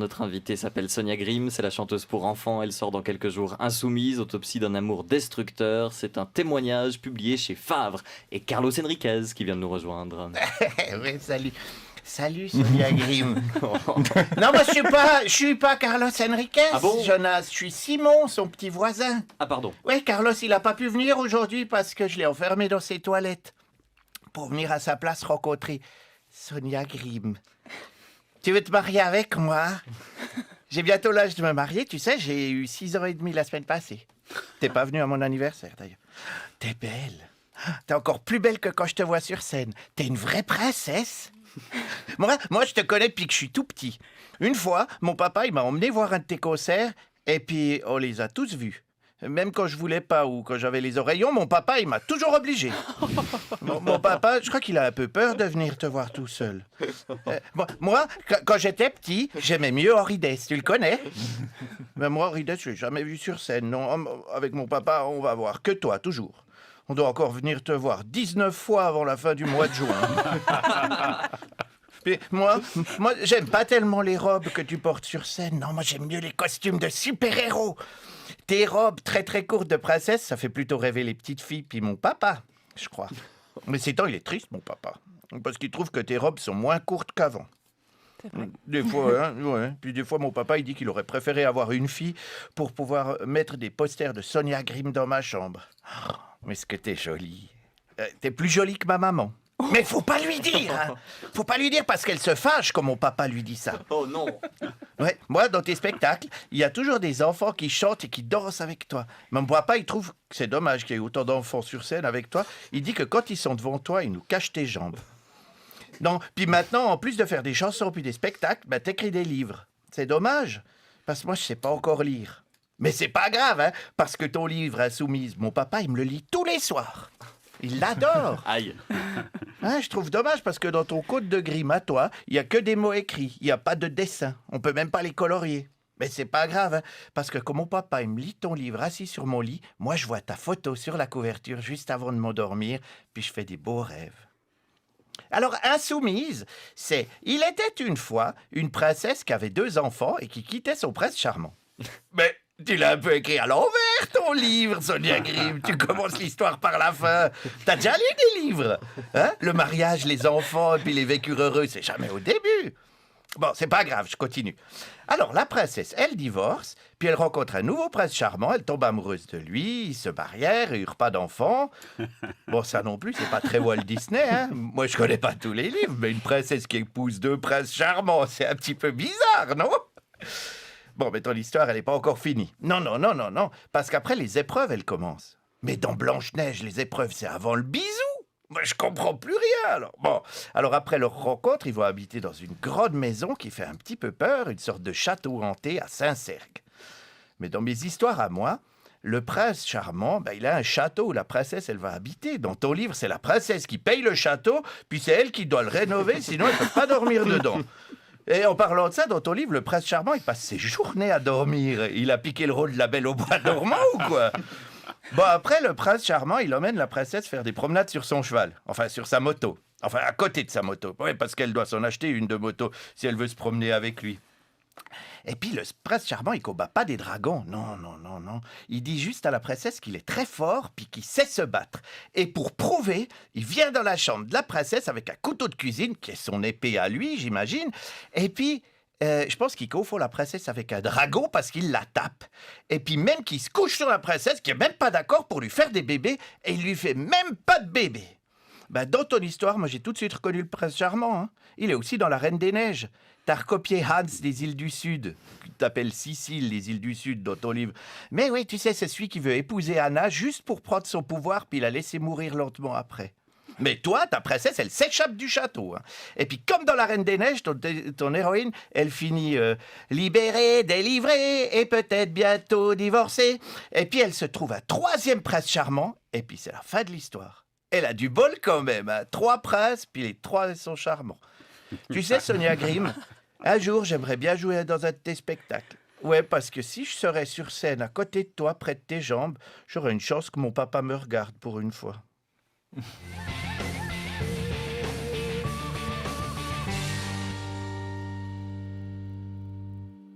Notre invitée s'appelle Sonia Grimm, c'est la chanteuse pour enfants. Elle sort dans quelques jours Insoumise, autopsie d'un amour destructeur. C'est un témoignage publié chez Favre. Et Carlos Enriquez qui vient de nous rejoindre. Oui, salut. Salut, Sonia Grimm. Non, moi, je suis pas Carlos Enriquez, Ah bon Jonas. Je suis Simon, son petit voisin. Ah pardon. Oui, Carlos, il a pas pu venir aujourd'hui parce que je l'ai enfermé dans ses toilettes. Pour venir à sa place rencontrer Sonia Grimm. Tu veux te marier avec moi? J'ai bientôt l'âge de me marier, tu sais, j'ai eu 6 ans et demi la semaine passée. T'es pas venu à mon anniversaire, d'ailleurs. T'es belle. T'es encore plus belle que quand je te vois sur scène. T'es une vraie princesse. Moi, je te connais depuis que je suis tout petit. Une fois, mon papa, il m'a emmené voir un de tes concerts, et puis on les a tous vus. Même quand je voulais pas ou quand j'avais les oreillons, mon papa, il m'a toujours obligé. Mon papa, je crois qu'il a un peu peur de venir te voir tout seul. Moi, quand j'étais petit, j'aimais mieux Henri Dess, tu le connais? Mais moi, Henri Dess, je l'ai jamais vu sur scène. Non, avec mon papa, on va voir que toi, toujours. On doit encore venir te voir 19 fois avant la fin du mois de juin. Puis moi, j'aime pas tellement les robes que tu portes sur scène. Non, moi, j'aime mieux les costumes de super-héros. Tes robes très très courtes de princesse, ça fait plutôt rêver les petites filles, puis mon papa, je crois. Mais ces temps, il est triste, mon papa. Parce qu'il trouve que tes robes sont moins courtes qu'avant. C'est vrai. Des fois, hein, ouais. Puis des fois, mon papa, il dit qu'il aurait préféré avoir une fille pour pouvoir mettre des posters de Sonia Grimm dans ma chambre. Oh, mais est-ce que t'es jolie? T'es plus jolie que ma maman. Mais faut pas lui dire, hein. Faut pas lui dire parce qu'elle se fâche quand mon papa lui dit ça. Oh non. Ouais, moi, dans tes spectacles, il y a toujours des enfants qui chantent et qui dansent avec toi. Mais mon papa, il trouve que c'est dommage qu'il y ait autant d'enfants sur scène avec toi. Il dit que quand ils sont devant toi, ils nous cachent tes jambes. Non, puis maintenant, en plus de faire des chansons puis des spectacles, bah, t'écris des livres. C'est dommage, parce que moi, je sais pas encore lire. Mais c'est pas grave, hein, parce que ton livre, Insoumise, mon papa, il me le lit tous les soirs. Il l'adore. Aïe. Hein, je trouve dommage parce que dans ton code de Grimm à toi, il y a que des mots écrits, il n'y a pas de dessin. On peut même pas les colorier. Mais c'est pas grave, hein, parce que quand mon papa il me lit ton livre assis sur mon lit, moi je vois ta photo sur la couverture juste avant de m'endormir, puis je fais des beaux rêves. Alors, Insoumise, c'est « Il était une fois une princesse qui avait 2 enfants et qui quittait son prince charmant. » Mais tu l'as un peu écrit à l'envers, ton livre, Sonia Grimm. Tu commences l'histoire par la fin. T'as déjà lu des livres, hein? Le mariage, les enfants et puis les vécus heureux, c'est jamais au début. Bon, c'est pas grave, je continue. Alors, la princesse, elle divorce, puis elle rencontre un nouveau prince charmant, elle tombe amoureuse de lui, ils se marièrent, ils eurent pas d'enfants. Bon, ça non plus, c'est pas très Walt Disney, hein. Moi, je connais pas tous les livres, mais une princesse qui épouse 2 princes charmants, c'est un petit peu bizarre, non? Bon, mais ton histoire, elle n'est pas encore finie. Non, parce qu'après, les épreuves, elles commencent. Mais dans Blanche-Neige, les épreuves, c'est avant le bisou. Moi, je comprends plus rien, alors. Bon, alors après leur rencontre, ils vont habiter dans une grande maison qui fait un petit peu peur, une sorte de château hanté à Saint-Cergue. Mais dans mes histoires à moi, le prince charmant, il a un château où la princesse, elle va habiter. Dans ton livre, c'est la princesse qui paye le château, puis c'est elle qui doit le rénover, sinon elle ne peut pas dormir dedans. Et en parlant de ça, dans ton livre, le prince charmant, il passe ses journées à dormir. Il a piqué le rôle de la Belle au bois dormant ou quoi? Bon, après, le prince charmant, il emmène la princesse faire des promenades sur son cheval. Enfin, sur sa moto. Enfin, à côté de sa moto. Oui, parce qu'elle doit s'en acheter une de moto si elle veut se promener avec lui. Et puis, le prince charmant, il combat pas des dragons. Non. Il dit juste à la princesse qu'il est très fort puis qu'il sait se battre. Et pour prouver, il vient dans la chambre de la princesse avec un couteau de cuisine, qui est son épée à lui, j'imagine. Et puis, je pense qu'il confond la princesse avec un dragon parce qu'il la tape. Et puis même qu'il se couche sur la princesse, qui est même pas d'accord pour lui faire des bébés, et il lui fait même pas de bébé. Dans ton histoire, moi j'ai tout de suite reconnu le prince charmant. Hein. Il est aussi dans La Reine des Neiges. T'as recopié Hans des îles du Sud, que t'appelles Sicile, les îles du Sud, dans ton livre. Mais oui, tu sais, c'est celui qui veut épouser Anna juste pour prendre son pouvoir, puis la laisser mourir lentement après. Mais toi, ta princesse, elle s'échappe du château. Hein. Et puis, comme dans La Reine des Neiges, ton héroïne, elle finit libérée, délivrée, et peut-être bientôt divorcée. Et puis, elle se trouve un 3e prince charmant, et puis c'est la fin de l'histoire. Elle a du bol quand même, hein. 3 princes, puis les 3 sont charmants. Tu sais, Sonia Grimm, un jour, j'aimerais bien jouer dans un de tes spectacles. Ouais, parce que si je serais sur scène à côté de toi, près de tes jambes, j'aurais une chance que mon papa me regarde pour une fois.